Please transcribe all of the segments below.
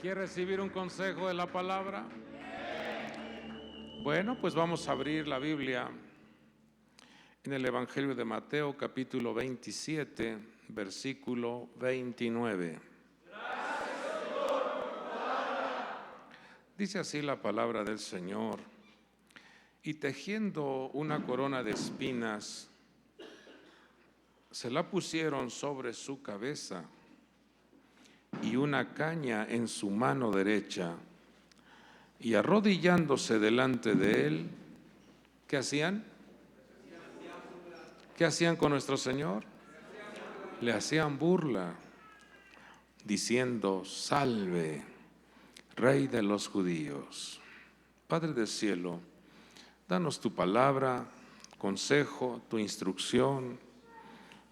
¿Quiere recibir un consejo de la palabra? Bueno, pues vamos a abrir la Biblia en el Evangelio de Mateo, capítulo 27, versículo 29. Dice así la palabra del Señor: y tejiendo una corona de espinas, se la pusieron sobre su cabeza y una caña en su mano derecha, y arrodillándose delante de él, ¿qué hacían? ¿Qué hacían con nuestro Señor? Le hacían burla, diciendo: salve, Rey de los judíos. Padre del cielo, danos tu palabra, consejo, tu instrucción,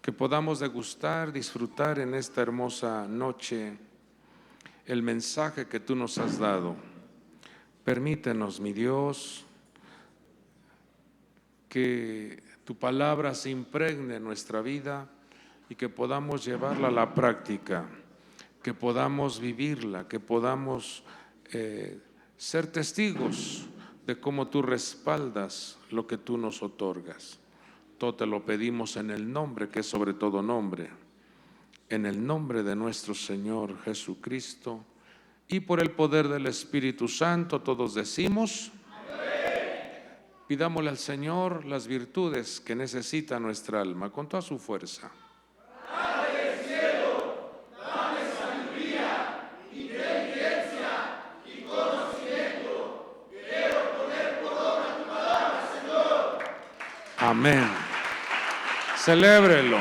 que podamos degustar, disfrutar en esta hermosa noche el mensaje que tú nos has dado. Permítenos, mi Dios, que tu palabra se impregne en nuestra vida y que podamos llevarla a la práctica, que podamos vivirla, que podamos ser testigos de cómo tú respaldas lo que tú nos otorgas. Todo te lo pedimos en el nombre que es sobre todo nombre, en el nombre de nuestro Señor Jesucristo, y por el poder del Espíritu Santo todos decimos: pidámosle al Señor las virtudes que necesita nuestra alma con toda su fuerza. Padre del cielo, dame sabiduría, inteligencia y conocimiento. Quiero poner por obra tu palabra, Señor. Amén. Celébrelo.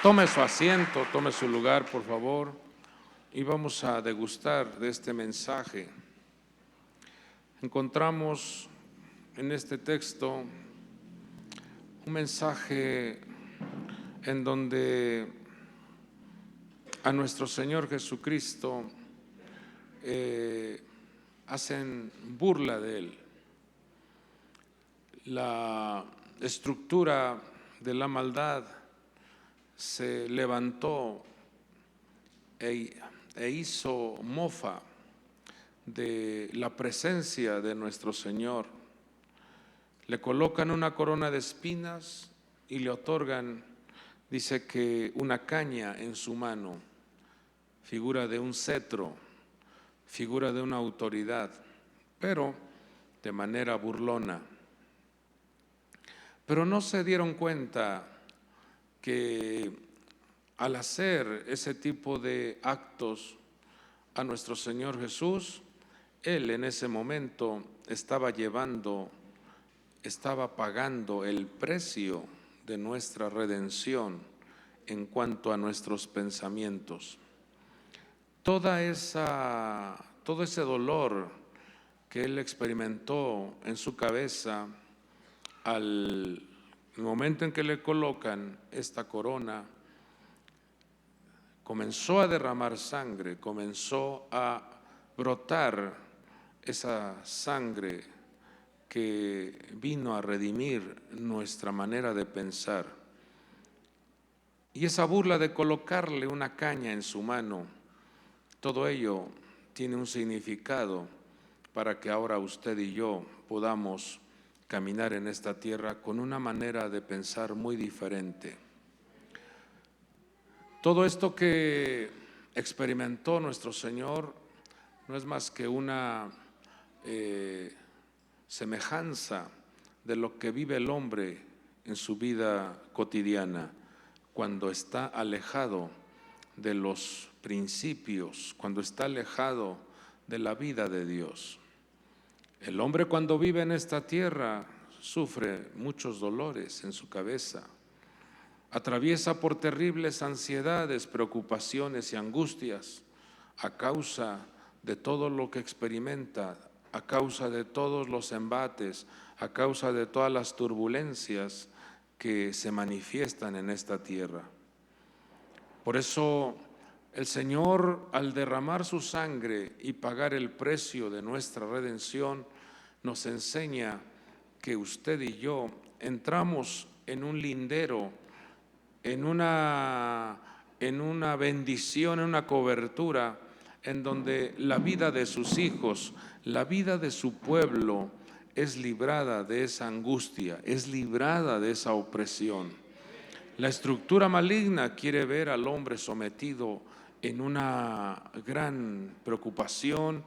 Tome su asiento, tome su lugar, por favor, y vamos a degustar de este mensaje. Encontramos en este texto un mensaje en donde a nuestro Señor Jesucristo hacen burla de Él. La estructura de la maldad se levantó e hizo mofa de la presencia de nuestro Señor. Le colocan una corona de espinas y le otorgan, dice que una caña en su mano, figura de un cetro, figura de una autoridad, pero de manera burlona. Pero no se dieron cuenta que al hacer ese tipo de actos a nuestro Señor Jesús, Él en ese momento estaba pagando el precio de nuestra redención en cuanto a nuestros pensamientos. Todo ese dolor que Él experimentó en su cabeza al momento en que le colocan esta corona, comenzó a derramar sangre, comenzó a brotar esa sangre que vino a redimir nuestra manera de pensar. Y esa burla de colocarle una caña en su mano, todo ello tiene un significado para que ahora usted y yo podamos caminar en esta tierra con una manera de pensar muy diferente. Todo esto que experimentó nuestro Señor no es más que una semejanza de lo que vive el hombre en su vida cotidiana cuando está alejado de los principios, cuando está alejado de la vida de Dios. El hombre cuando vive en esta tierra sufre muchos dolores en su cabeza, atraviesa por terribles ansiedades, preocupaciones y angustias a causa de todo lo que experimenta, a causa de todos los embates, a causa de todas las turbulencias que se manifiestan en esta tierra. Por eso el Señor, al derramar su sangre y pagar el precio de nuestra redención, nos enseña que usted y yo entramos en un lindero, en una en una bendición, en una cobertura, en donde la vida de sus hijos, la vida de su pueblo es librada de esa angustia, es librada de esa opresión. La estructura maligna quiere ver al hombre sometido en una gran preocupación,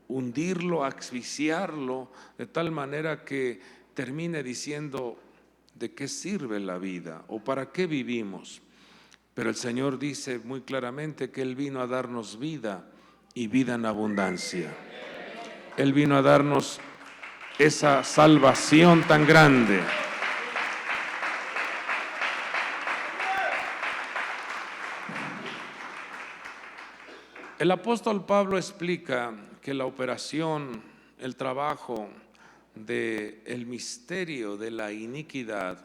hundirlo, asfixiarlo, de tal manera que termine diciendo: ¿de qué sirve la vida o para qué vivimos? Pero el Señor dice muy claramente que Él vino a darnos vida y vida en abundancia. Él vino a darnos esa salvación tan grande. El apóstol Pablo explica que la operación, el trabajo del misterio de la iniquidad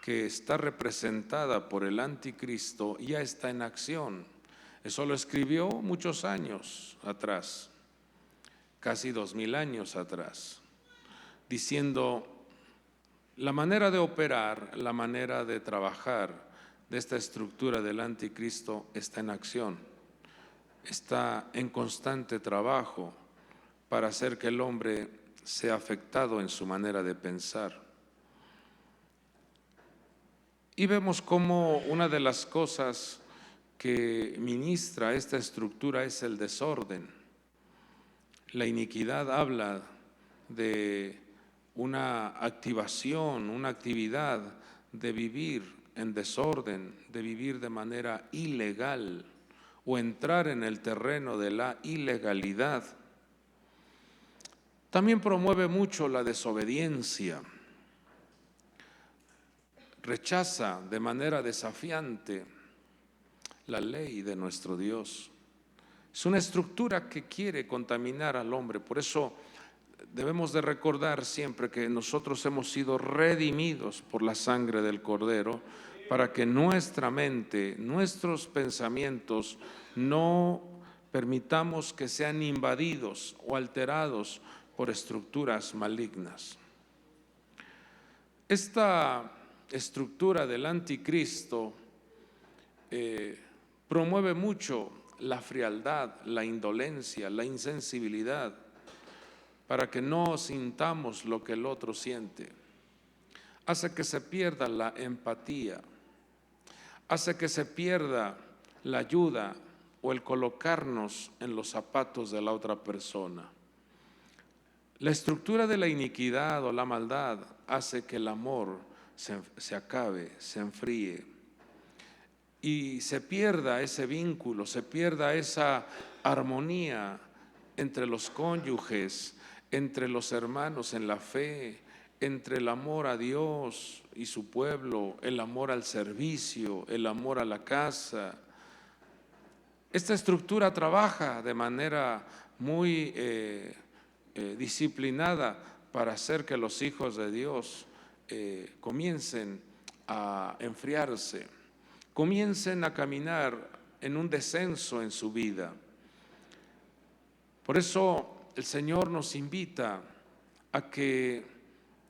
que está representada por el anticristo ya está en acción. Eso lo escribió muchos años atrás, casi 2000 años atrás, diciendo: la manera de operar, la manera de trabajar de esta estructura del anticristo está en acción, está en constante trabajo para hacer que el hombre sea afectado en su manera de pensar. Y vemos cómo una de las cosas que ministra esta estructura es el desorden. La iniquidad habla de una activación, una actividad de vivir en desorden, de vivir de manera ilegal o entrar en el terreno de la ilegalidad. También promueve mucho la desobediencia. Rechaza de manera desafiante la ley de nuestro Dios. Es una estructura que quiere contaminar al hombre. Por eso debemos de recordar siempre que nosotros hemos sido redimidos por la sangre del Cordero, para que nuestra mente, nuestros pensamientos no permitamos que sean invadidos o alterados por estructuras malignas. Esta estructura del anticristo promueve mucho la frialdad, la indolencia, la insensibilidad, para que no sintamos lo que el otro siente. Hace que se pierda la empatía, hace que se pierda la ayuda o el colocarnos en los zapatos de la otra persona. La estructura de la iniquidad o la maldad hace que el amor se acabe, se enfríe y se pierda ese vínculo, se pierda esa armonía entre los cónyuges, entre los hermanos en la fe, entre el amor a Dios y su pueblo, el amor al servicio, el amor a la casa. Esta estructura trabaja de manera muy disciplinada para hacer que los hijos de Dios comiencen a enfriarse, comiencen a caminar en un descenso en su vida. Por eso el Señor nos invita a que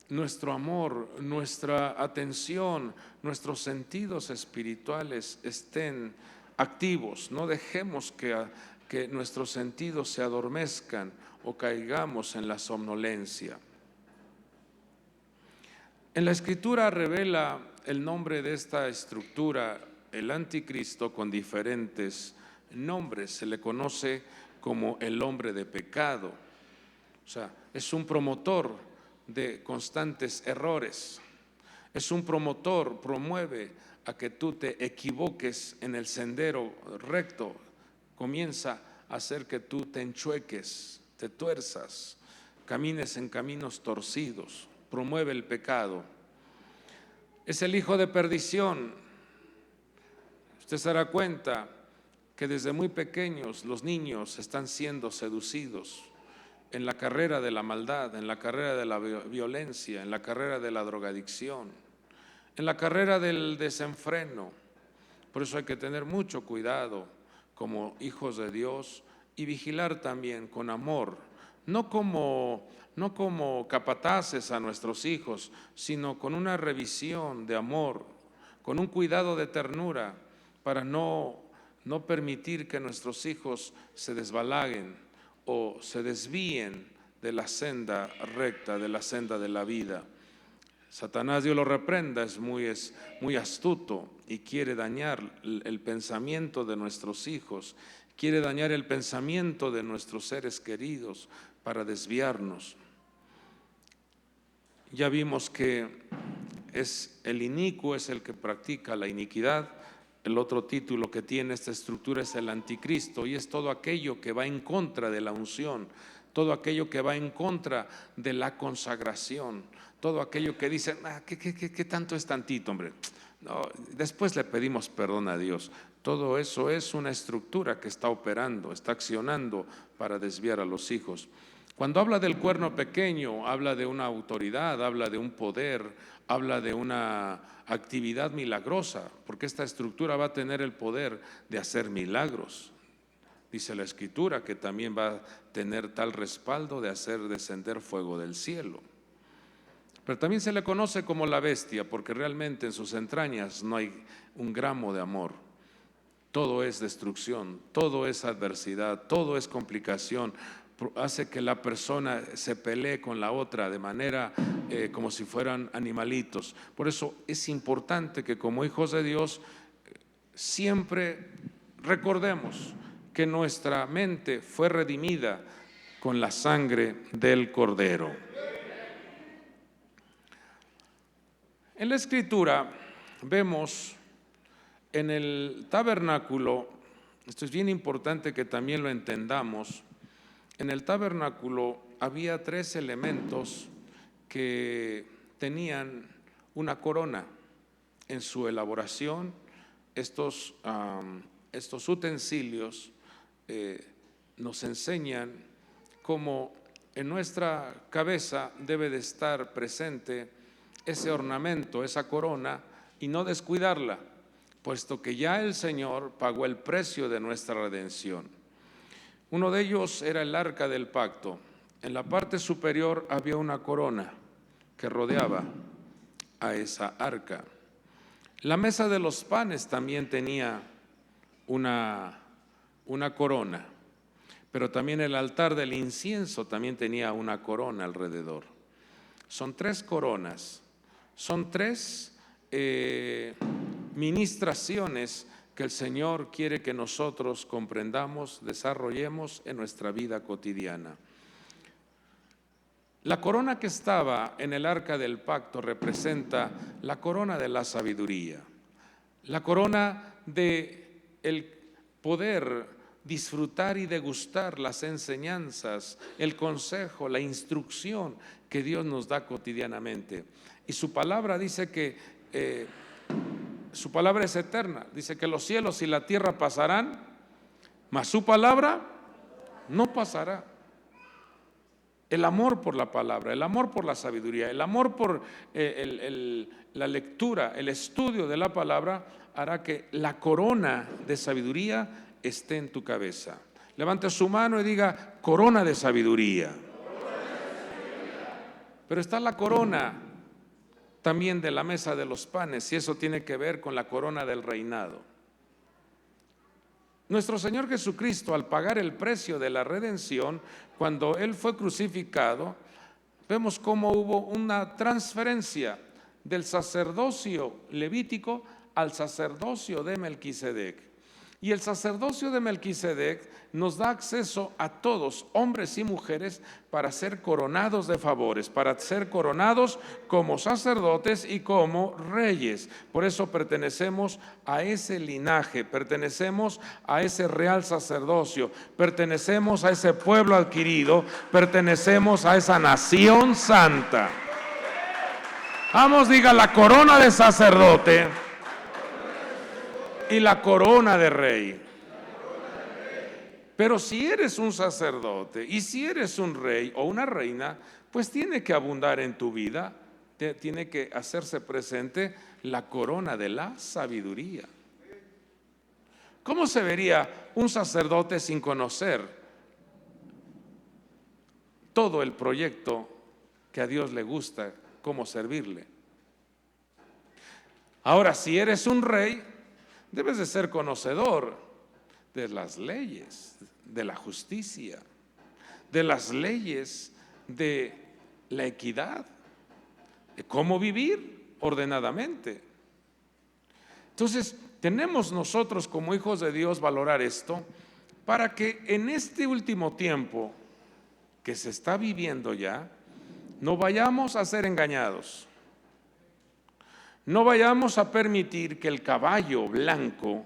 nuestro amor, nuestra atención, nuestros sentidos espirituales estén activos. No dejemos que nuestros sentidos se adormezcan o caigamos en la somnolencia. En la Escritura revela el nombre de esta estructura, el anticristo, con diferentes nombres. Se le conoce como el hombre de pecado. O sea, es un promotor de constantes errores. Es un promotor, promueve a que tú te equivoques en el sendero recto. Comienza a hacer que tú te enchueques, te tuerzas, camines en caminos torcidos. Promueve el pecado. Es el hijo de perdición. Usted se dará cuenta que desde muy pequeños los niños están siendo seducidos en la carrera de la maldad, en la carrera de la violencia, en la carrera de la drogadicción, en la carrera del desenfreno. Por eso hay que tener mucho cuidado como hijos de Dios y vigilar también con amor, no como capataces a nuestros hijos, sino con una revisión de amor, con un cuidado de ternura, para no permitir que nuestros hijos se desbalaguen o se desvíen de la senda recta, de la senda de la vida. Satanás, Dios lo reprenda, es muy astuto y quiere dañar el pensamiento de nuestros hijos, quiere dañar el pensamiento de nuestros seres queridos para desviarnos. Ya vimos que el inicuo es el que practica la iniquidad. El otro título que tiene esta estructura es el anticristo, y es todo aquello que va en contra de la unción, todo aquello que va en contra de la consagración, todo aquello que dice, ¿qué tanto es tantito, hombre? No, después le pedimos perdón a Dios. Todo eso es una estructura que está operando, está accionando para desviar a los hijos. Cuando habla del cuerno pequeño, habla de una autoridad, habla de un poder, habla de una actividad milagrosa, porque esta estructura va a tener el poder de hacer milagros. Dice la Escritura que también va a tener tal respaldo de hacer descender fuego del cielo. Pero también se le conoce como la bestia, porque realmente en sus entrañas no hay un gramo de amor. Todo es destrucción, todo es adversidad, todo es complicación. Hace que la persona se pelee con la otra de manera como si fueran animalitos. Por eso es importante que como hijos de Dios siempre recordemos que nuestra mente fue redimida con la sangre del Cordero. En la Escritura vemos en el tabernáculo, esto es bien importante que también lo entendamos. En el tabernáculo había 3 elementos que tenían una corona en su elaboración. Estos utensilios nos enseñan cómo en nuestra cabeza debe de estar presente ese ornamento, esa corona, y no descuidarla, puesto que ya el Señor pagó el precio de nuestra redención. Uno de ellos era el arca del pacto. En la parte superior había una corona que rodeaba a esa arca. La mesa de los panes también tenía una corona, pero también el altar del incienso también tenía una corona alrededor. Son 3 coronas, son 3 ministraciones que el Señor quiere que nosotros comprendamos, desarrollemos en nuestra vida cotidiana. La corona que estaba en el arca del pacto representa la corona de la sabiduría, la corona de el poder disfrutar y degustar las enseñanzas, el consejo, la instrucción que Dios nos da cotidianamente. Y su palabra dice que su palabra es eterna. Dice que los cielos y la tierra pasarán, mas su palabra no pasará. El amor por la palabra, el amor por la sabiduría, el amor por la lectura, el estudio de la palabra hará que la corona de sabiduría esté en tu cabeza. Levante su mano y diga: corona de sabiduría. Pero está la corona también de la mesa de los panes, y eso tiene que ver con la corona del reinado. Nuestro Señor Jesucristo, al pagar el precio de la redención, cuando Él fue crucificado, vemos cómo hubo una transferencia del sacerdocio levítico al sacerdocio de Melquisedec. Y el sacerdocio de Melquisedec nos da acceso a todos, hombres y mujeres, para ser coronados de favores, para ser coronados como sacerdotes y como reyes. Por eso pertenecemos a ese linaje, pertenecemos a ese real sacerdocio, pertenecemos a ese pueblo adquirido, pertenecemos a esa nación santa. Vamos, diga: la corona de sacerdote y la corona de rey. Pero si eres un sacerdote y si eres un rey o una reina, pues tiene que abundar en tu vida, tiene que hacerse presente la corona de la sabiduría. ¿Cómo se vería un sacerdote sin conocer todo el proyecto que a Dios le gusta, cómo servirle? Ahora, si eres un rey, Debes de ser conocedor de las leyes, de la justicia, de las leyes de la equidad, de cómo vivir ordenadamente. Entonces, tenemos nosotros como hijos de Dios valorar esto para que en este último tiempo que se está viviendo ya, no vayamos a ser engañados. No vayamos a permitir que el caballo blanco,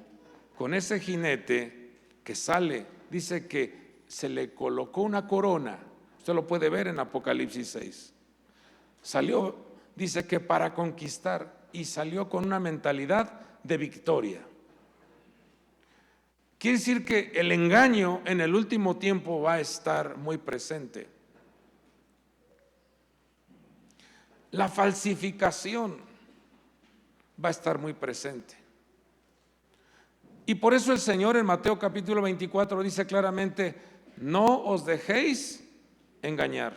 con ese jinete que sale, dice que se le colocó una corona. Usted lo puede ver en Apocalipsis 6. Salió, dice que para conquistar, y salió con una mentalidad de victoria. Quiere decir que el engaño en el último tiempo va a estar muy presente. La falsificación va a estar muy presente. Y por eso el Señor en Mateo capítulo 24 dice claramente: no os dejéis engañar,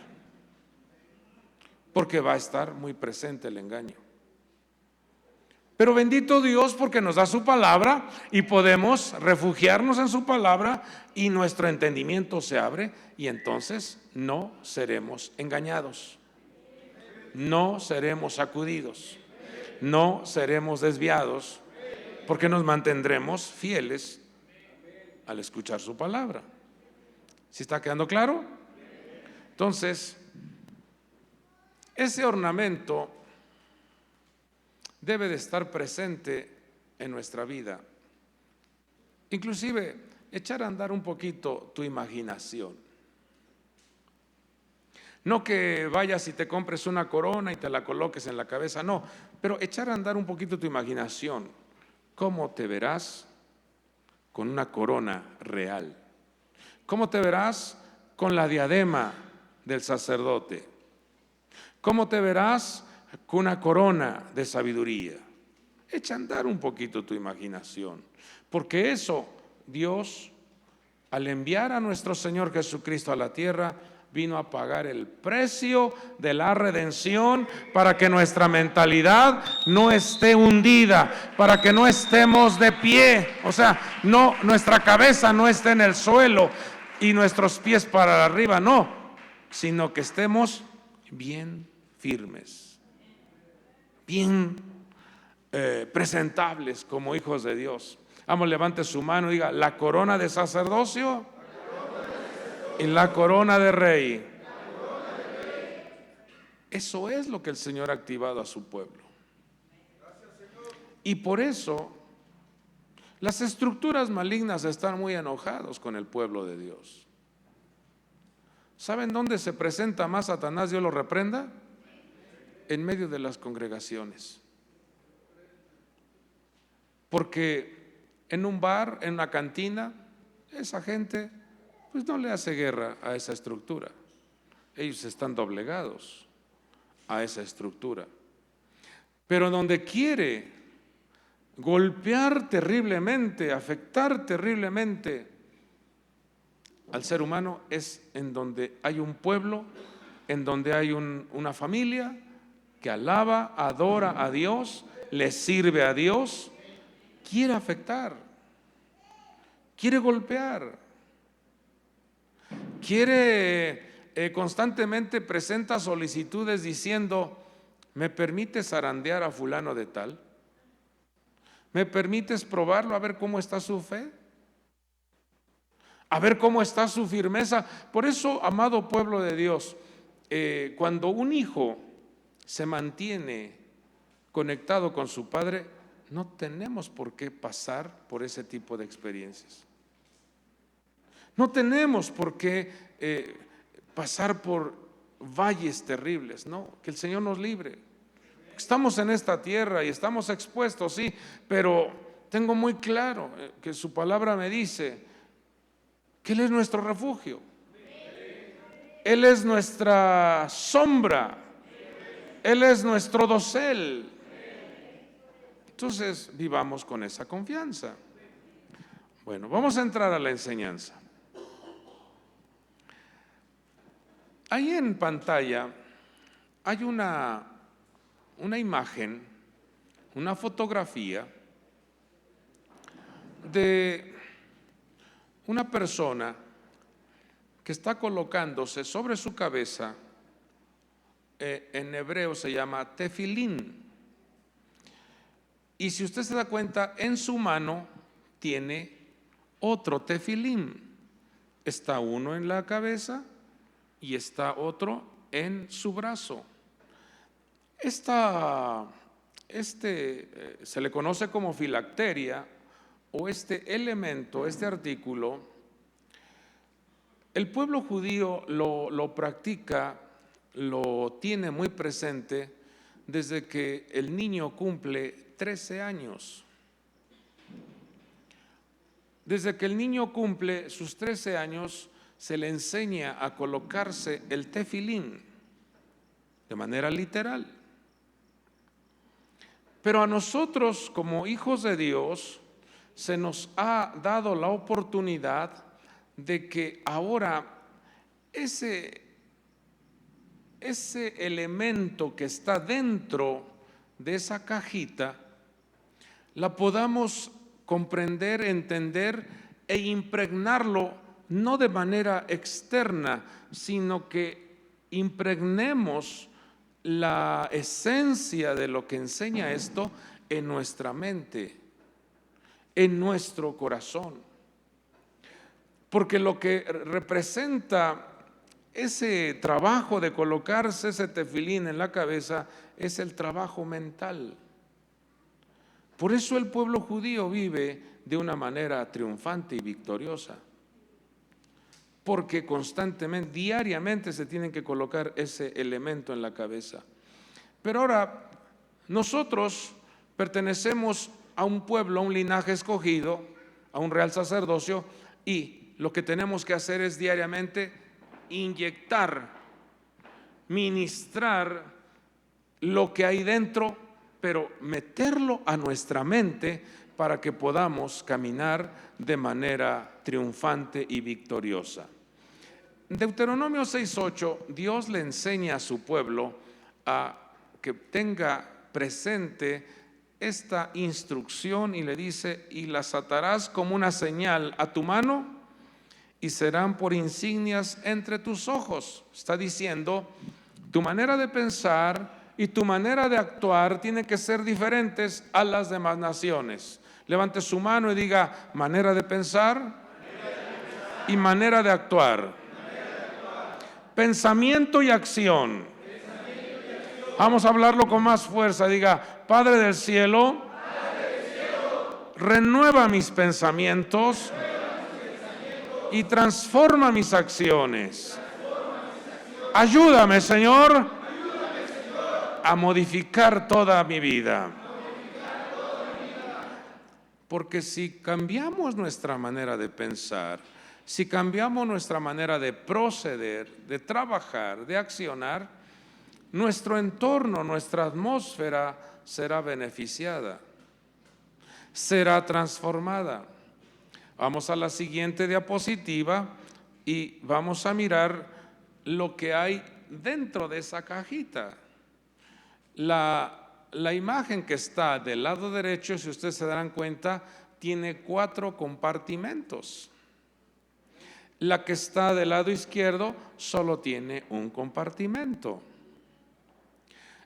porque va a estar muy presente el engaño. Pero bendito Dios, porque nos da su palabra y podemos refugiarnos en su palabra y nuestro entendimiento se abre y entonces no seremos engañados, no seremos sacudidos, no seremos desviados, porque nos mantendremos fieles al escuchar su palabra. ¿Sí está quedando claro? Entonces, ese ornamento debe de estar presente en nuestra vida. Inclusive, echar a andar un poquito tu imaginación. No que vayas y te compres una corona y te la coloques en la cabeza, no, pero echar a andar un poquito tu imaginación. ¿Cómo te verás con una corona real? ¿Cómo te verás con la diadema del sacerdote? ¿Cómo te verás con una corona de sabiduría? Echa a andar un poquito tu imaginación, porque eso Dios, al enviar a nuestro Señor Jesucristo a la tierra, vino a pagar el precio de la redención para que nuestra mentalidad no esté hundida, para que no estemos de pie, o sea, no, nuestra cabeza no esté en el suelo y nuestros pies para arriba, no, sino que estemos bien firmes, bien presentables como hijos de Dios. Vamos, levante su mano y diga: la corona de sacerdocio y la corona de rey. Eso es lo que el Señor ha activado a su pueblo. Y por eso las estructuras malignas están muy enojados con el pueblo de Dios. ¿Saben dónde se presenta más Satanás? Dios lo reprenda. En medio de las congregaciones. Porque en un bar, en una cantina, esa gente pues no le hace guerra a esa estructura. Ellos están doblegados a esa estructura. Pero donde quiere golpear terriblemente, afectar terriblemente al ser humano, es en donde hay un pueblo, en donde hay una familia que alaba, adora a Dios, le sirve a Dios. Quiere afectar, quiere golpear, quiere constantemente presenta solicitudes diciendo: ¿me permites zarandear a fulano de tal? ¿Me permites probarlo a ver cómo está su fe? A ver cómo está su firmeza. Por eso, amado pueblo de Dios, cuando un hijo se mantiene conectado con su padre, no tenemos por qué pasar por ese tipo de experiencias. No tenemos por qué pasar por valles terribles, no, que el Señor nos libre. Estamos en esta tierra y estamos expuestos, sí, pero tengo muy claro que su palabra me dice que Él es nuestro refugio. Él es nuestra sombra. Él es nuestro dosel. Entonces, vivamos con esa confianza. Bueno, vamos a entrar a la enseñanza. Ahí en pantalla hay una imagen, una fotografía de una persona que está colocándose sobre su cabeza, en hebreo se llama tefilín. Y si usted se da cuenta, en su mano tiene otro tefilín. Está uno en la cabeza y está otro en su brazo. Se le conoce como filacteria, o este elemento, este artículo. El pueblo judío lo practica, lo tiene muy presente desde que el niño cumple 13 años. Desde que el niño cumple sus 13 años, se le enseña a colocarse el tefilín de manera literal. Pero a nosotros, como hijos de Dios, se nos ha dado la oportunidad de que ahora ese elemento que está dentro de esa cajita la podamos comprender, entender e impregnarlo, no de manera externa, sino que impregnemos la esencia de lo que enseña esto en nuestra mente, en nuestro corazón. Porque lo que representa ese trabajo de colocarse ese tefilín en la cabeza es el trabajo mental. Por eso el pueblo judío vive de una manera triunfante y victoriosa, porque constantemente, diariamente se tienen que colocar ese elemento en la cabeza. Pero ahora, nosotros pertenecemos a un pueblo, a un linaje escogido, a un real sacerdocio, y lo que tenemos que hacer es diariamente inyectar, ministrar lo que hay dentro, pero meterlo a nuestra mente para que podamos caminar de manera triunfante y victoriosa. Deuteronomio 6:8, Dios le enseña a su pueblo a que tenga presente esta instrucción y le dice: y las atarás como una señal a tu mano y serán por insignias entre tus ojos. Está diciendo, tu manera de pensar y tu manera de actuar tiene que ser diferentes a las demás naciones. Levante su mano y diga: manera de pensar y manera de actuar. Pensamiento y acción. Vamos a hablarlo con más fuerza. Diga: Padre del cielo, renueva mis pensamientos y transforma mis acciones. Ayúdame, Señor, a modificar toda mi vida. Porque si cambiamos nuestra manera de pensar, si cambiamos nuestra manera de proceder, de trabajar, de accionar, nuestro entorno, nuestra atmósfera será beneficiada, será transformada. Vamos a la siguiente diapositiva y vamos a mirar lo que hay dentro de esa cajita. La imagen que está del lado derecho, si ustedes se darán cuenta, tiene 4 compartimentos. La que está del lado izquierdo solo tiene un compartimento.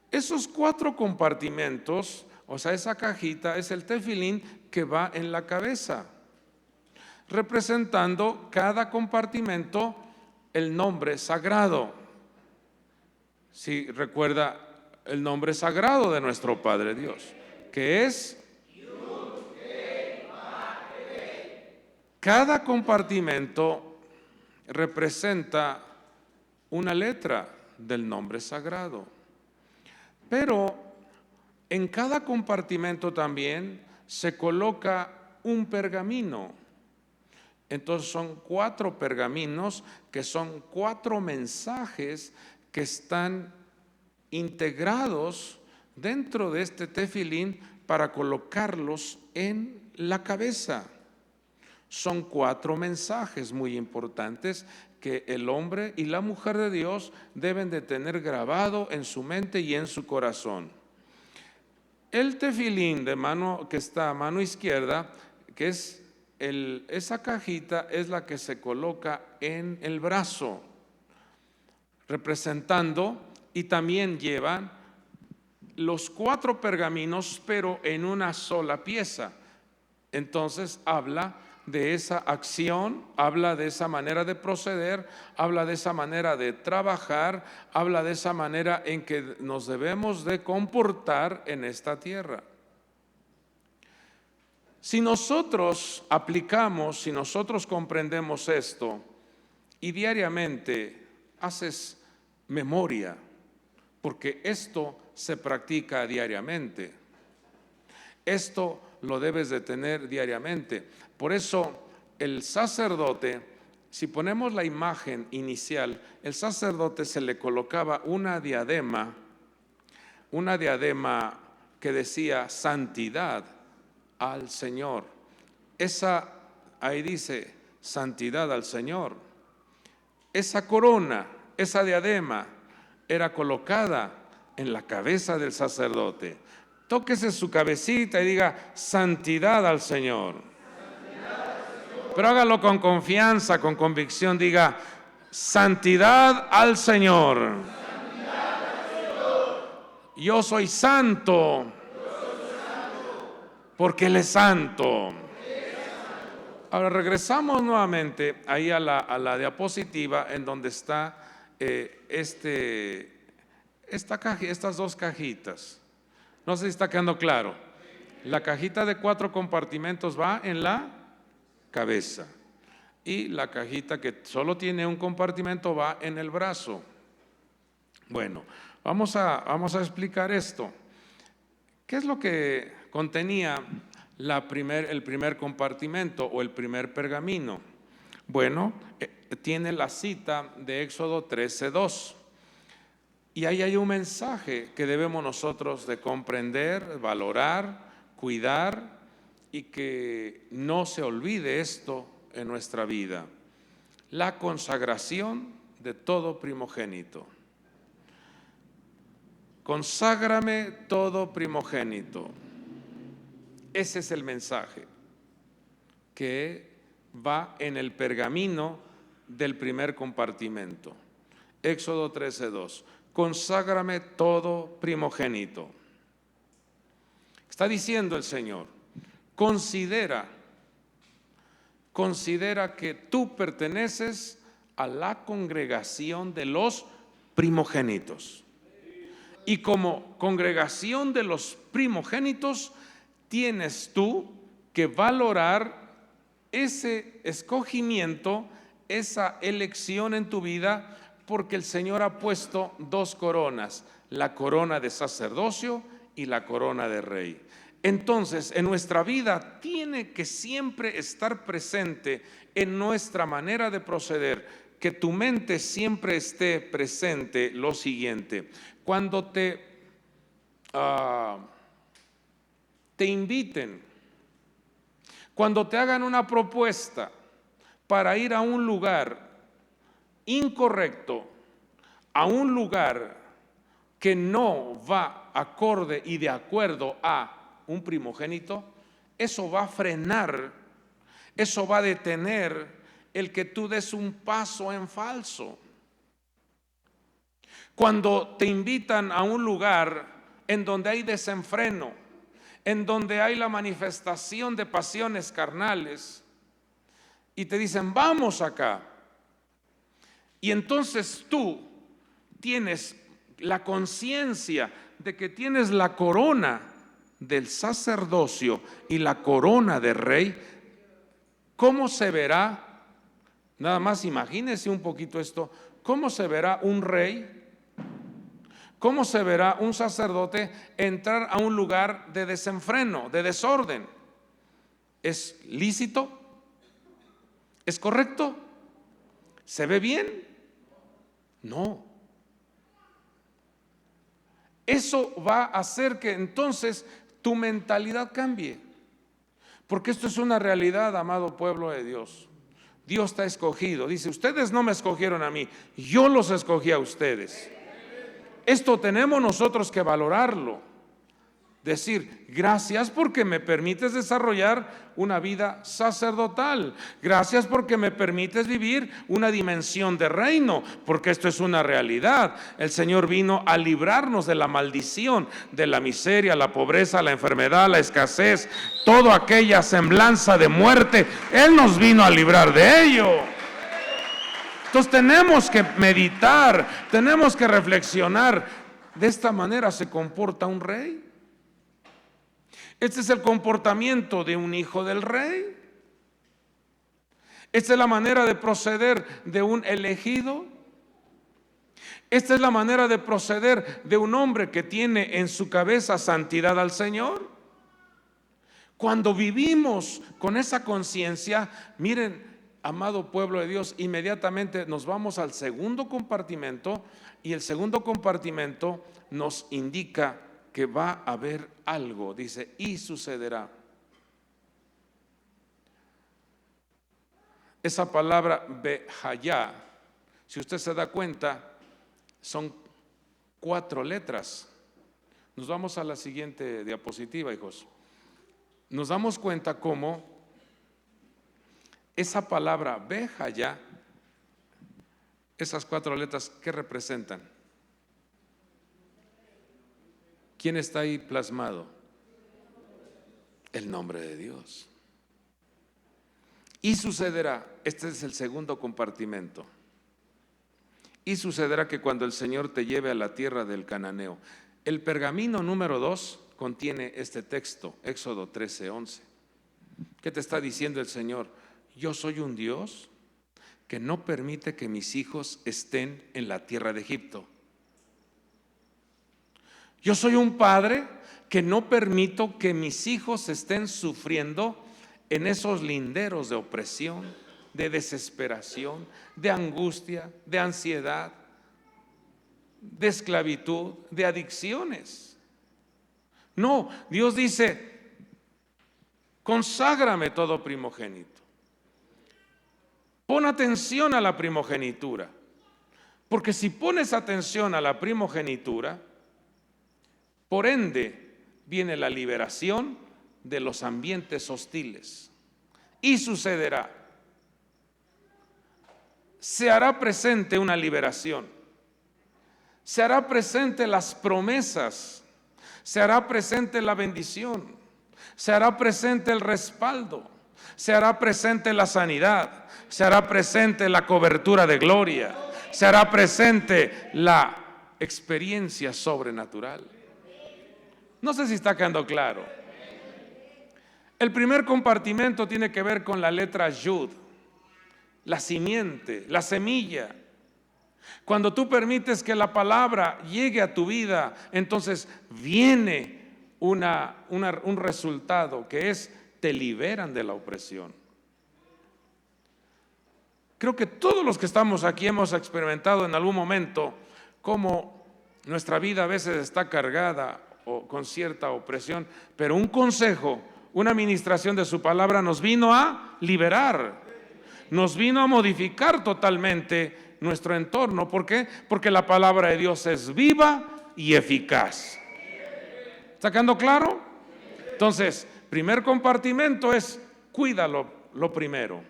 Esos 4 compartimentos, o sea, esa cajita es el tefilín que va en la cabeza, representando cada compartimento el nombre sagrado. Si recuerda el nombre sagrado de nuestro Padre Dios, que es cada compartimento representa una letra del nombre sagrado. Pero en cada compartimento también se coloca un pergamino. Entonces son 4 pergaminos que son 4 mensajes que están integrados dentro de este tefilín para colocarlos en la cabeza. Son 4 mensajes muy importantes que el hombre y la mujer de Dios deben de tener grabado en su mente y en su corazón. El tefilín de mano que está a mano izquierda, que es esa cajita es la que se coloca en el brazo, representando, y también llevan los 4 pergaminos, pero en una sola pieza. Entonces habla de esa acción, habla de esa manera de proceder, habla de esa manera de trabajar, habla de esa manera en que nos debemos de comportar en esta tierra. Si nosotros aplicamos, si nosotros comprendemos esto y diariamente haces memoria, porque esto se practica diariamente, esto lo debes de tener diariamente. Por eso el sacerdote, si ponemos la imagen inicial, el sacerdote se le colocaba una diadema que decía santidad al Señor. Ahí dice santidad al Señor. Esa corona, esa diadema era colocada en la cabeza del sacerdote. Tóquese su cabecita y diga santidad al Señor. Pero hágalo con confianza, con convicción. Diga santidad al Señor. Yo soy santo porque Él es santo. Ahora regresamos nuevamente ahí a la diapositiva en donde está estas 2 cajitas. No sé si está quedando claro. La cajita de 4 compartimentos va en la cabeza y la cajita que solo tiene un compartimento va en el brazo. Bueno, vamos a explicar esto. ¿Qué es lo que contenía el primer compartimento o el primer pergamino? Bueno, tiene la cita de Éxodo 13:2. Y ahí hay un mensaje que debemos nosotros de comprender, valorar, cuidar y que no se olvide esto en nuestra vida. La consagración de todo primogénito. Conságrame todo primogénito. Ese es el mensaje que va en el pergamino del primer compartimento. Éxodo 13:2. Conságrame todo primogénito. Está diciendo el Señor, considera que tú perteneces a la congregación de los primogénitos. Y como congregación de los primogénitos, tienes tú que valorar ese escogimiento, esa elección en tu vida, porque el Señor ha puesto 2 coronas, la corona de sacerdocio y la corona de rey. Entonces, en nuestra vida tiene que siempre estar presente en nuestra manera de proceder, que tu mente siempre esté presente lo siguiente: cuando te inviten, cuando te hagan una propuesta para ir a un lugar incorrecto, a un lugar que no va acorde y de acuerdo a un primogénito, eso va a frenar, eso va a detener el que tú des un paso en falso. Cuando te invitan a un lugar en donde hay desenfreno, en donde hay la manifestación de pasiones carnales, y te dicen vamos acá, y entonces tú tienes la conciencia de que tienes la corona del sacerdocio y la corona de rey, ¿cómo se verá? Nada más imagínese un poquito esto. ¿Cómo se verá un rey? ¿Cómo se verá un sacerdote entrar a un lugar de desenfreno, de desorden? ¿Es lícito? ¿Es correcto? ¿Se ve bien? No. Eso va a hacer que entonces tu mentalidad cambie. Porque esto es una realidad, amado pueblo de Dios. Dios te ha escogido. Dice, ustedes no me escogieron a mí, yo los escogí a ustedes. Esto tenemos nosotros que valorarlo. Decir, gracias porque me permites desarrollar una vida sacerdotal. Gracias porque me permites vivir una dimensión de reino, porque esto es una realidad. El Señor vino a librarnos de la maldición, de la miseria, la pobreza, la enfermedad, la escasez, toda aquella semblanza de muerte. Él nos vino a librar de ello. Entonces tenemos que meditar, tenemos que reflexionar. De esta manera se comporta un rey. Este es el comportamiento de un hijo del rey. Esta es la manera de proceder de un elegido. Esta es la manera de proceder de un hombre que tiene en su cabeza santidad al Señor. Cuando vivimos con esa conciencia, miren, amado pueblo de Dios, inmediatamente nos vamos al segundo compartimento, y el segundo compartimento nos indica que va a haber algo. Dice, y sucederá. Esa palabra behayá, si usted se da cuenta, son 4 letras. Nos vamos a la siguiente diapositiva, hijos. Nos damos cuenta cómo esa palabra behayá, esas 4 letras, ¿qué representan? ¿Quién está ahí plasmado? El nombre de Dios. Y sucederá, este es el segundo compartimento. Y sucederá que cuando el Señor te lleve a la tierra del cananeo. El pergamino número 2 contiene este texto, Éxodo 13:11. ¿Qué te está diciendo el Señor? Yo soy un Dios que no permite que mis hijos estén en la tierra de Egipto. Yo soy un padre que no permito que mis hijos estén sufriendo en esos linderos de opresión, de desesperación, de angustia, de ansiedad, de esclavitud, de adicciones. No, Dios dice, conságrame todo primogénito. Pon atención a la primogenitura, porque si pones atención a la primogenitura, por ende, viene la liberación de los ambientes hostiles. Y sucederá. Se hará presente una liberación. Se hará presente las promesas. Se hará presente la bendición. Se hará presente el respaldo. Se hará presente la sanidad. Se hará presente la cobertura de gloria. Se hará presente la experiencia sobrenatural. No sé si está quedando claro. El primer compartimento tiene que ver con la letra Yud, la simiente, la semilla. Cuando tú permites que la palabra llegue a tu vida, entonces viene un resultado que es, te liberan de la opresión. Creo que todos los que estamos aquí hemos experimentado en algún momento cómo nuestra vida a veces está cargada o con cierta opresión, pero un consejo, una administración de su palabra nos vino a liberar, nos vino a modificar totalmente nuestro entorno. ¿Por qué? Porque la palabra de Dios es viva y eficaz. ¿Está quedando claro? Entonces, primer compartimento es, cuídalo lo primero.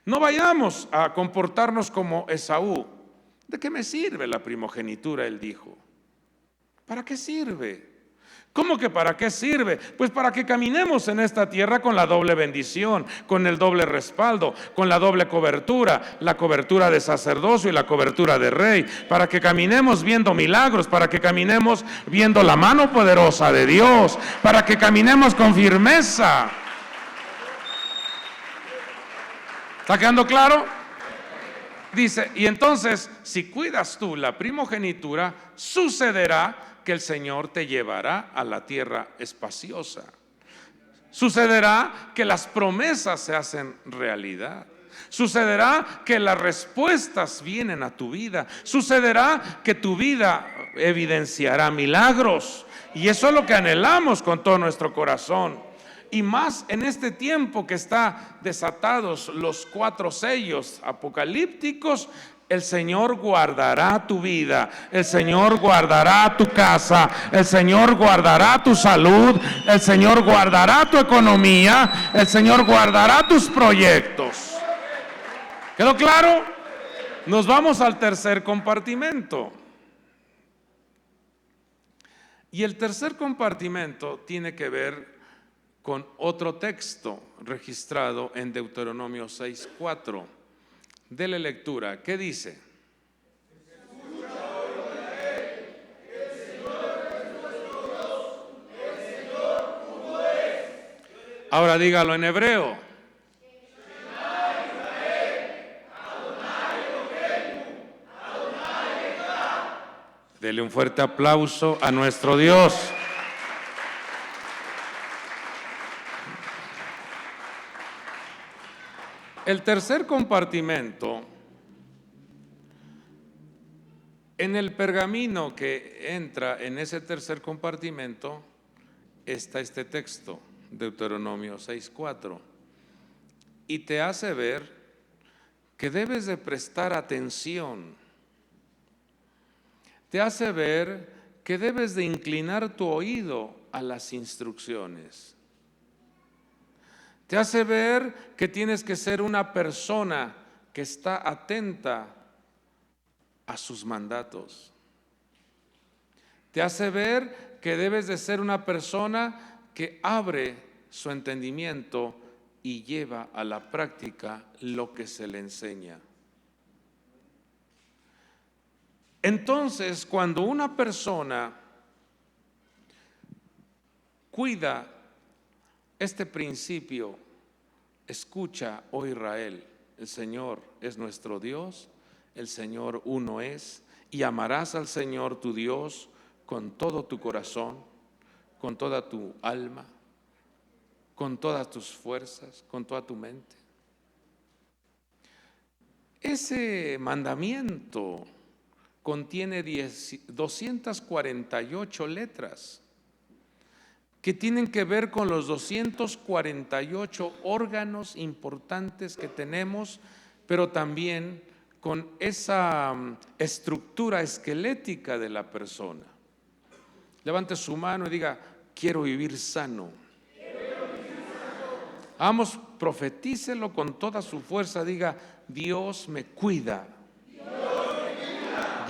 No vayamos a comportarnos como Esaú. ¿De qué me sirve la primogenitura?, él dijo. ¿Para qué sirve? ¿Cómo que para qué sirve? Pues para que caminemos en esta tierra con la doble bendición, con el doble respaldo, con la doble cobertura, la cobertura de sacerdocio y la cobertura de rey, para que caminemos viendo milagros, para que caminemos viendo la mano poderosa de Dios, para que caminemos con firmeza. ¿Está quedando claro? Dice, y entonces, si cuidas tú la primogenitura, sucederá que el Señor te llevará a la tierra espaciosa. Sucederá que las promesas se hacen realidad. Sucederá que las respuestas vienen a tu vida. Sucederá que tu vida evidenciará milagros. Y eso es lo que anhelamos con todo nuestro corazón. Y más en este tiempo que está desatados los 4 sellos apocalípticos, El Señor guardará tu vida, el Señor guardará tu casa, el Señor guardará tu salud, el Señor guardará tu economía, el Señor guardará tus proyectos. ¿Quedó claro? Nos vamos al tercer compartimento. Y el tercer compartimento tiene que ver con otro texto registrado en Deuteronomio 6:4. Dele lectura. ¿Qué dice? Ahora dígalo en hebreo. Dele un fuerte aplauso a nuestro Dios. El tercer compartimento, en el pergamino que entra en ese tercer compartimento, está este texto, Deuteronomio 6:4, y te hace ver que debes de prestar atención. Te hace ver que debes de inclinar tu oído a las instrucciones. Te hace ver que tienes que ser una persona que está atenta a sus mandatos. Te hace ver que debes de ser una persona que abre su entendimiento y lleva a la práctica lo que se le enseña. Entonces, cuando una persona cuida este principio, escucha, oh Israel, el Señor es nuestro Dios, el Señor uno es, y amarás al Señor tu Dios con todo tu corazón, con toda tu alma, con todas tus fuerzas, con toda tu mente. Ese mandamiento contiene 248 letras que tienen que ver con los 248 órganos importantes que tenemos, pero también con esa estructura esquelética de la persona. Levante su mano y diga: quiero vivir sano. Vamos, profetícelo con toda su fuerza, diga: Dios me cuida.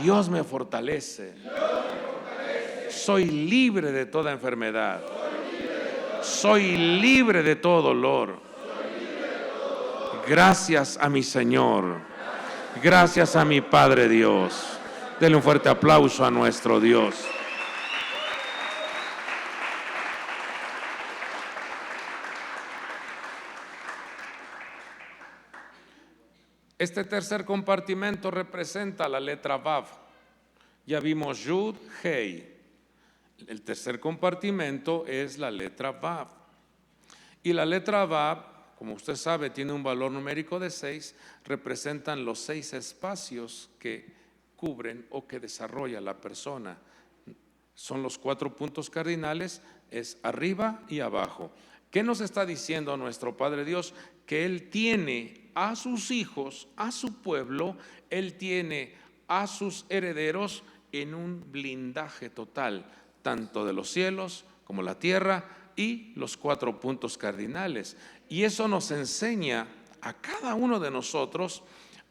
Dios me fortalece. Soy libre de toda enfermedad. Soy libre de todo dolor. Gracias a mi Señor. Gracias a mi Padre Dios. Denle un fuerte aplauso a nuestro Dios. Este tercer compartimento representa la letra Vav. Ya vimos Yud, Hei. El tercer compartimento es la letra Vav. Y la letra Vav, como usted sabe, tiene un valor numérico de 6. Representan los 6 espacios que cubren o que desarrolla la persona. Son los 4 puntos cardinales, es arriba y abajo. ¿Qué nos está diciendo nuestro Padre Dios? Que Él tiene a sus hijos, a su pueblo, Él tiene a sus herederos en un blindaje total, tanto de los cielos como la tierra y los 4 puntos cardinales. Y eso nos enseña a cada uno de nosotros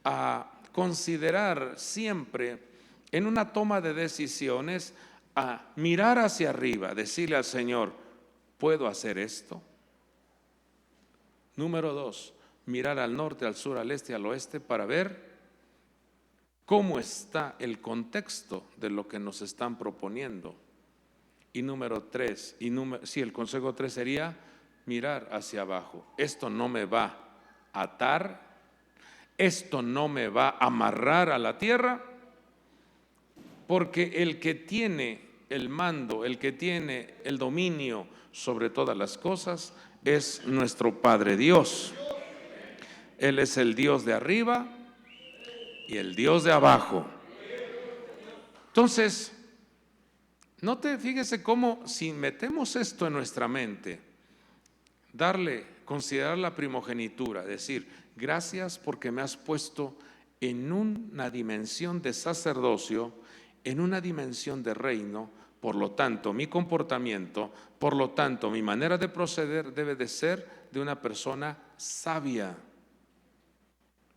a considerar siempre en una toma de decisiones, a mirar hacia arriba, decirle al Señor: ¿puedo hacer esto? Número 2, mirar al norte, al sur, al este, al oeste para ver cómo está el contexto de lo que nos están proponiendo. Y número 3, el consejo 3 sería mirar hacia abajo. Esto no me va a atar, esto no me va a amarrar a la tierra, porque el que tiene el mando, el que tiene el dominio sobre todas las cosas es nuestro Padre Dios. Él es el Dios de arriba y el Dios de abajo. Entonces, fíjese cómo si metemos esto en nuestra mente, considerar la primogenitura, decir: gracias porque me has puesto en una dimensión de sacerdocio, en una dimensión de reino. Por lo tanto, mi comportamiento, por lo tanto, mi manera de proceder debe de ser de una persona sabia,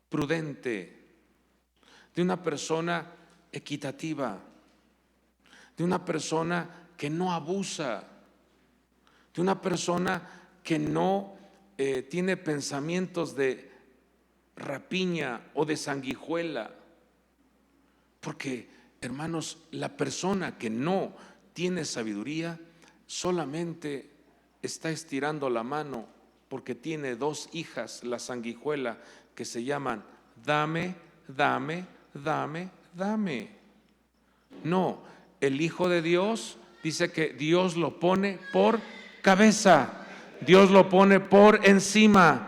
prudente, de una persona equitativa, de una persona que no abusa, de una persona que no tiene pensamientos de rapiña o de sanguijuela. Porque, hermanos, la persona que no tiene sabiduría solamente está estirando la mano porque tiene dos hijas, la sanguijuela, que se llaman dame, dame, dame, dame. No, el Hijo de Dios dice que Dios lo pone por cabeza, Dios lo pone por encima.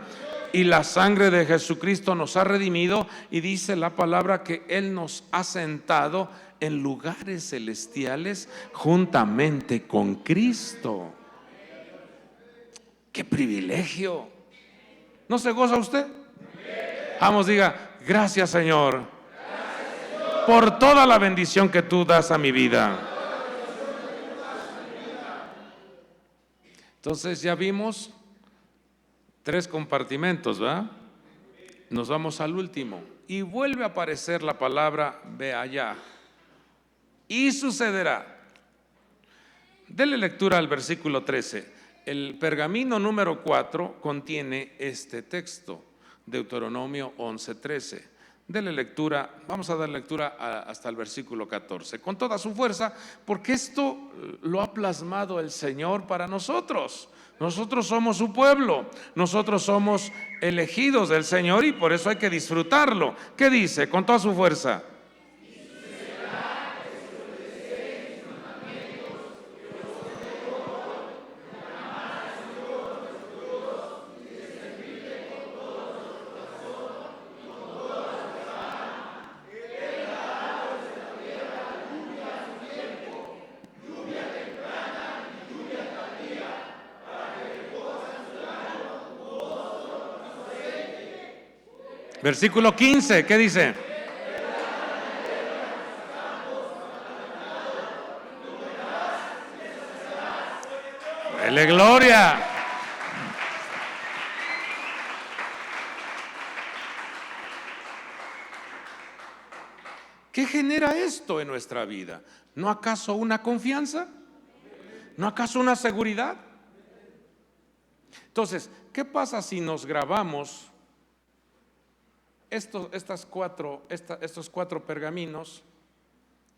Y la sangre de Jesucristo nos ha redimido, y dice la palabra que Él nos ha sentado en lugares celestiales juntamente con Cristo. ¡Qué privilegio! ¿No se goza usted? Vamos, diga, gracias Señor por toda la bendición que tú das a mi vida. Entonces ya vimos 3 compartimentos, ¿verdad? Nos vamos al último. Y vuelve a aparecer la palabra ve allá. Y sucederá. Dele lectura al versículo 13. El pergamino número 4 contiene este texto, Deuteronomio 11:13. Dele lectura, vamos a dar lectura hasta el versículo 14, con toda su fuerza, porque esto lo ha plasmado el Señor para nosotros. Nosotros somos su pueblo, nosotros somos elegidos del Señor, y por eso hay que disfrutarlo. ¿Qué dice? Con toda su fuerza. Versículo 15, ¿qué dice? ¡Dele gloria! ¿Qué genera esto en nuestra vida? ¿No acaso una confianza? ¿No acaso una seguridad? Entonces, ¿qué pasa si nos grabamos estos 4 pergaminos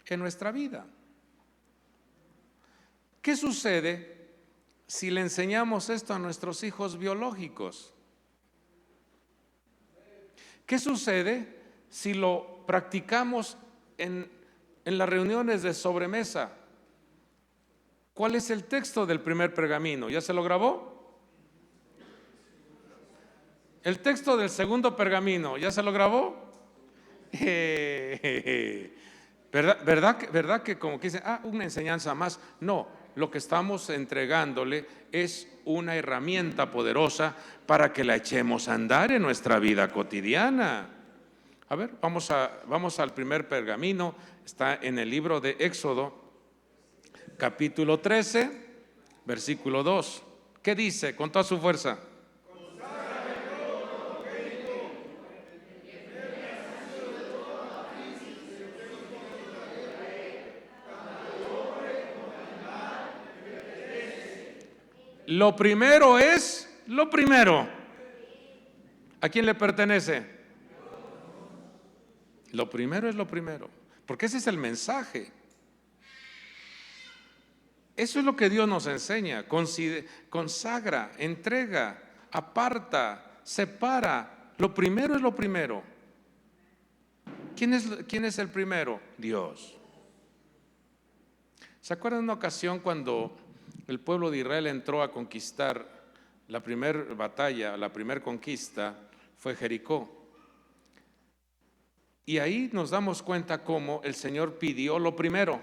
en nuestra vida? ¿Qué sucede si le enseñamos esto a nuestros hijos biológicos? ¿Qué sucede si lo practicamos en las reuniones de sobremesa? ¿Cuál es el texto del primer pergamino? ¿Ya se lo grabó? El texto del segundo pergamino, ¿ya se lo grabó? ¿Verdad que como que dicen, una enseñanza más? No, lo que estamos entregándole es una herramienta poderosa para que la echemos a andar en nuestra vida cotidiana. A ver, vamos al primer pergamino. Está en el libro de Éxodo, capítulo 13, versículo 2. ¿Qué dice? Con toda su fuerza. Lo primero es lo primero. ¿A quién le pertenece? Lo primero es lo primero, porque ese es el mensaje. Eso es lo que Dios nos enseña. Consagra, entrega, aparta, separa. Lo primero es lo primero. ¿Quién es el primero? Dios. ¿Se acuerdan de una ocasión cuando el pueblo de Israel entró a conquistar? La primera batalla, la primera conquista fue Jericó. Y ahí nos damos cuenta cómo el Señor pidió lo primero.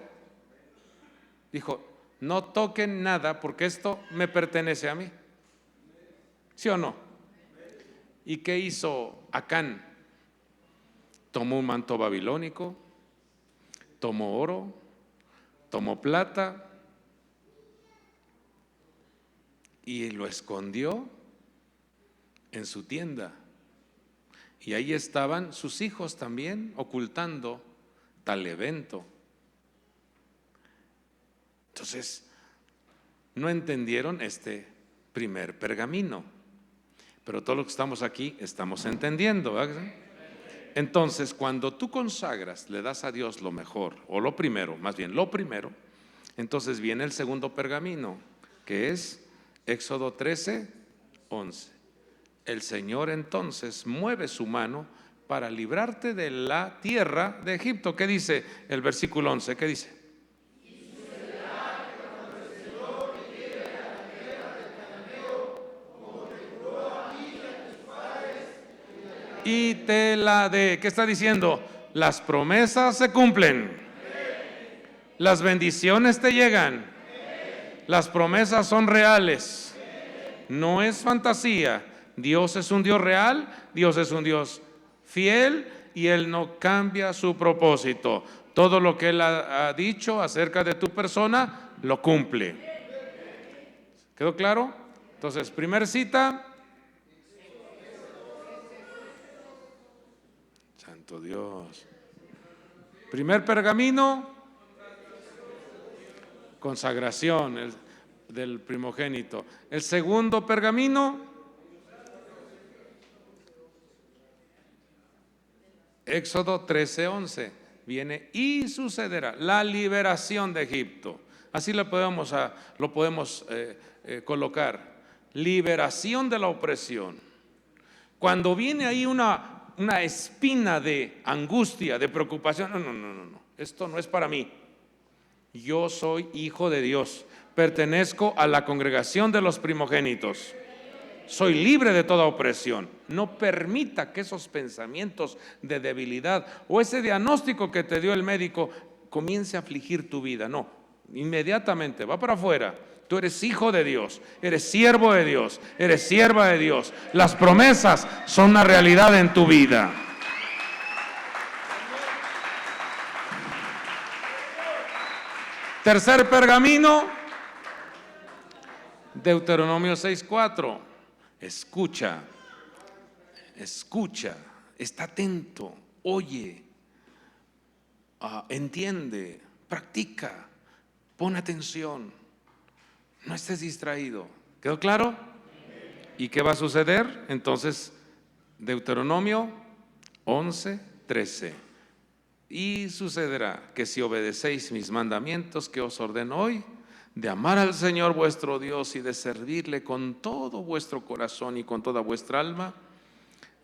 Dijo, no toquen nada porque esto me pertenece a mí. ¿Sí o no? ¿Y qué hizo Acán? tomó un manto babilónico, tomó oro, tomó plata y lo escondió en su tienda. Y ahí estaban sus hijos también ocultando tal evento. Entonces, no entendieron este primer pergamino, pero todos los que estamos aquí estamos entendiendo, ¿verdad? Entonces, cuando tú consagras, le das a Dios lo mejor, o lo primero, más bien lo primero, entonces viene el segundo pergamino, que es Éxodo 13:11. El Señor entonces mueve su mano para librarte de la tierra de Egipto. ¿Qué dice el versículo 11? ¿Qué dice? Y te la de, ¿qué está diciendo? Las promesas se cumplen, las bendiciones te llegan, las promesas son reales, no es fantasía. Dios es un Dios real, Dios es un Dios fiel y Él no cambia su propósito. Todo lo que Él ha dicho acerca de tu persona, lo cumple. ¿Quedó claro? Entonces, primer cita. Santo Dios. Primer pergamino, consagración del primogénito. El segundo pergamino, Éxodo 13:11. Viene y sucederá la liberación de Egipto. Así lo podemos colocar. Liberación de la opresión. Cuando viene ahí una espina de angustia, de preocupación, no, esto no es para mí. Yo soy hijo de Dios, pertenezco a la congregación de los primogénitos, soy libre de toda opresión. No permita que esos pensamientos de debilidad o ese diagnóstico que te dio el médico comience a afligir tu vida. No, inmediatamente va para afuera. Tú eres hijo de Dios, eres siervo de Dios, eres sierva de Dios. Las promesas son una realidad en tu vida. Tercer pergamino, Deuteronomio 6:4. Escucha, está atento, oye, entiende, practica, pon atención. No estés distraído. ¿Quedó claro? ¿Y qué va a suceder? Entonces, Deuteronomio 11:13. Y sucederá que si obedecéis mis mandamientos que os ordeno hoy, de amar al Señor vuestro Dios y de servirle con todo vuestro corazón y con toda vuestra alma,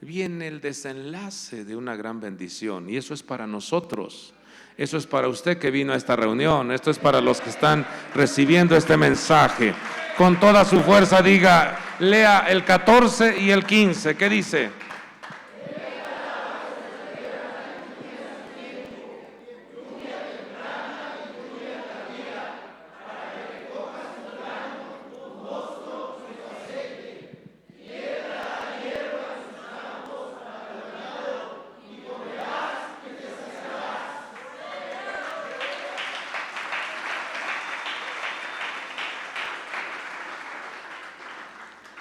viene el desenlace de una gran bendición. Y eso es para nosotros. Eso es para usted que vino a esta reunión. Esto es para los que están recibiendo este mensaje. Con toda su fuerza diga, lea el 14 y el 15. ¿Qué dice?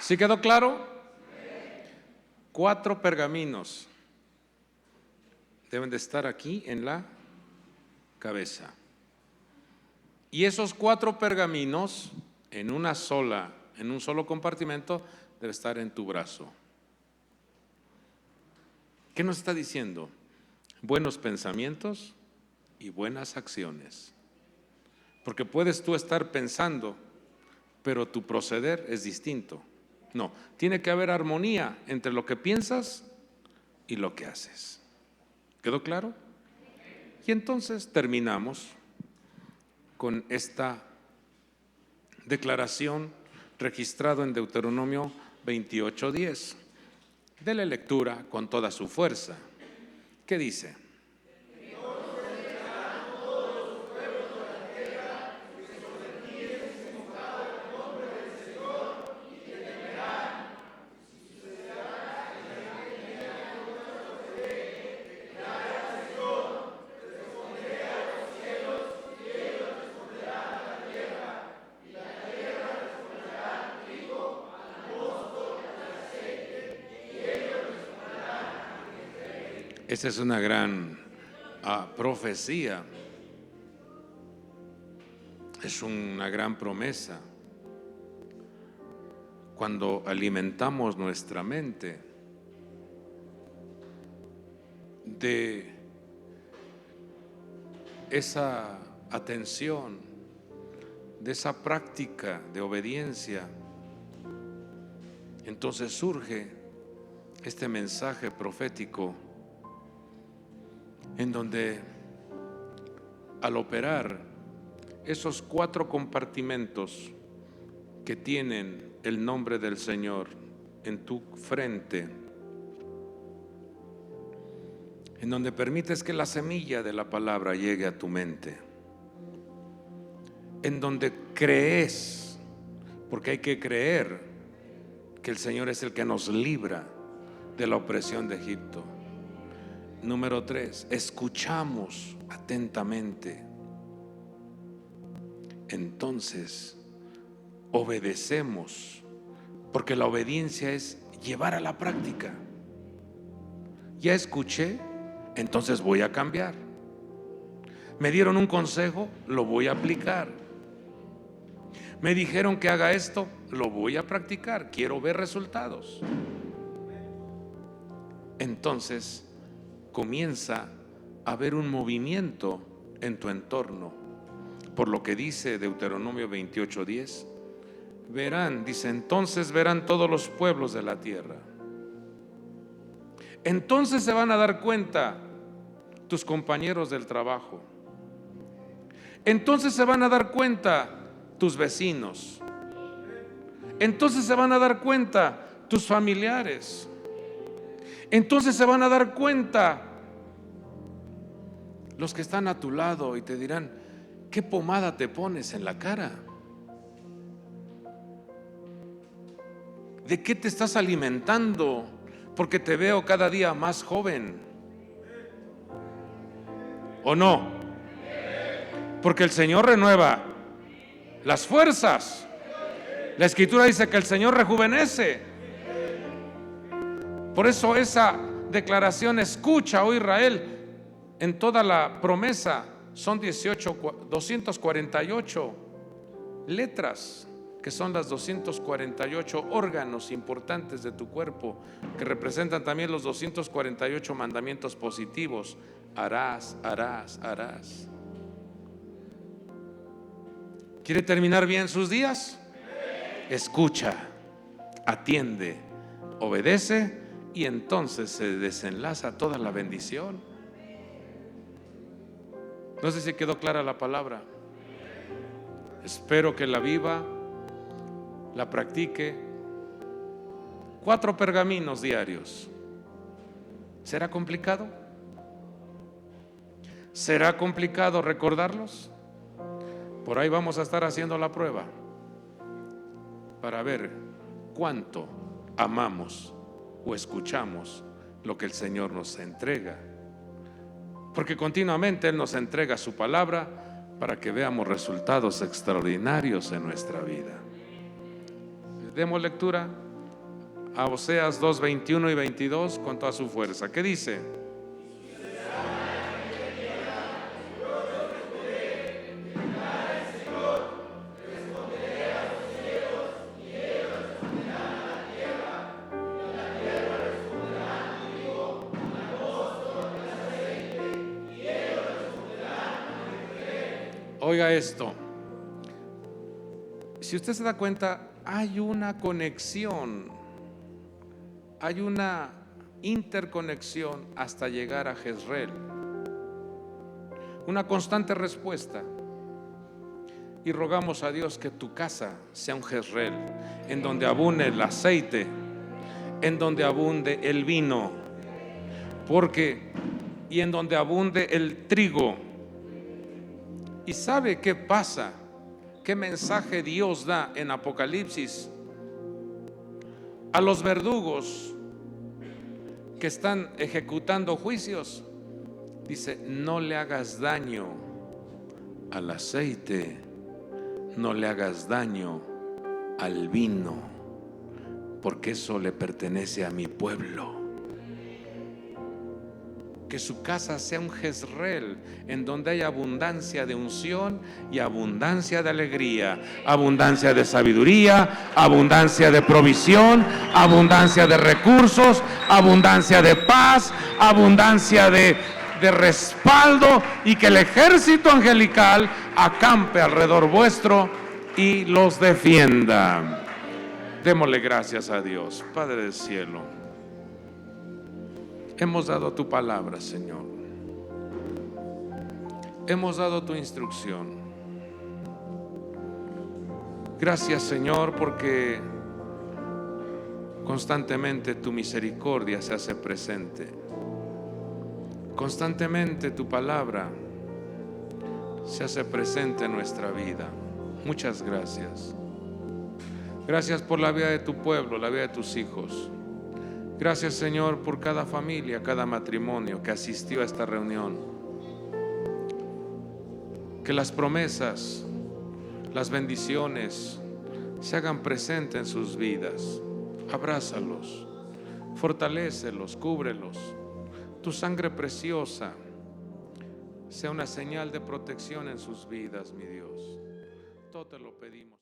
¿Sí quedó claro? 4 pergaminos deben de estar aquí en la cabeza. Y esos 4 pergaminos en un solo compartimento debe estar en tu brazo. ¿Qué nos está diciendo? Buenos pensamientos y buenas acciones. Porque puedes tú estar pensando, pero tu proceder es distinto. No, tiene que haber armonía entre lo que piensas y lo que haces. ¿Quedó claro? Y entonces terminamos con esta declaración registrada en Deuteronomio 28:10. Dele lectura con toda su fuerza. ¿Qué dice? Esa es una gran profecía, es una gran promesa. Cuando alimentamos nuestra mente de esa atención, de esa práctica de obediencia, entonces surge este mensaje profético en donde al operar esos 4 compartimentos que tienen el nombre del Señor en tu frente, en donde permites que la semilla de la palabra llegue a tu mente, en donde crees, porque hay que creer que el Señor es el que nos libra de la opresión de Egipto. Número 3, escuchamos atentamente. Entonces obedecemos, porque la obediencia es llevar a la práctica. Ya escuché, entonces voy a cambiar. Me dieron un consejo, lo voy a aplicar. Me dijeron que haga esto, lo voy a practicar. Quiero ver resultados. Entonces comienza a haber un movimiento en tu entorno. Por lo que dice Deuteronomio 28:10, verán, dice, entonces verán todos los pueblos de la tierra. Entonces se van a dar cuenta tus compañeros del trabajo. Entonces se van a dar cuenta tus vecinos. Entonces se van a dar cuenta tus familiares. Entonces se van a dar cuenta los que están a tu lado y te dirán, ¿qué pomada te pones en la cara? ¿De qué te estás alimentando? Porque te veo cada día más joven. ¿O no? Porque el Señor renueva las fuerzas. La Escritura dice que el Señor rejuvenece. Por eso esa declaración, escucha, oh Israel, en toda la promesa son 248 letras, que son las 248 órganos importantes de tu cuerpo, que representan también los 248 mandamientos positivos. Harás, harás, harás. ¿Quiere terminar bien sus días? Escucha, atiende, obedece, y entonces se desenlaza toda la bendición. No sé si quedó clara la palabra. Espero que la viva, la practique. 4 pergaminos diarios. ¿Será complicado? ¿Será complicado recordarlos? Por ahí vamos a estar haciendo la prueba para ver cuánto amamos o escuchamos lo que el Señor nos entrega. Porque continuamente Él nos entrega su palabra para que veamos resultados extraordinarios en nuestra vida. Demos lectura a Oseas 2:21 y 22 con toda su fuerza. ¿Qué dice? Oiga esto, si usted se da cuenta, hay una conexión, hay una interconexión hasta llegar a Jezreel, una constante respuesta. Y rogamos a Dios que tu casa sea un Jezreel, en donde abunde el aceite, en donde abunde el vino, y en donde abunde el trigo. ¿Y sabe qué pasa? ¿Qué mensaje Dios da en Apocalipsis a los verdugos que están ejecutando juicios? Dice, no le hagas daño al aceite, no le hagas daño al vino, porque eso le pertenece a mi pueblo. Que su casa sea un Jezreel en donde haya abundancia de unción y abundancia de alegría, abundancia de sabiduría, abundancia de provisión, abundancia de recursos, abundancia de paz, abundancia de respaldo, y que el ejército angelical acampe alrededor vuestro y los defienda. Démosle gracias a Dios. Padre del cielo, hemos dado tu palabra, Señor. Hemos dado tu instrucción. Gracias, Señor, porque constantemente tu misericordia se hace presente. Constantemente tu palabra se hace presente en nuestra vida. Muchas gracias. Gracias por la vida de tu pueblo, la vida de tus hijos. Gracias, Señor, por cada familia, cada matrimonio que asistió a esta reunión. Que las promesas, las bendiciones se hagan presentes en sus vidas. Abrázalos, fortalécelos, cúbrelos. Tu sangre preciosa sea una señal de protección en sus vidas, mi Dios. Todo te lo pedimos.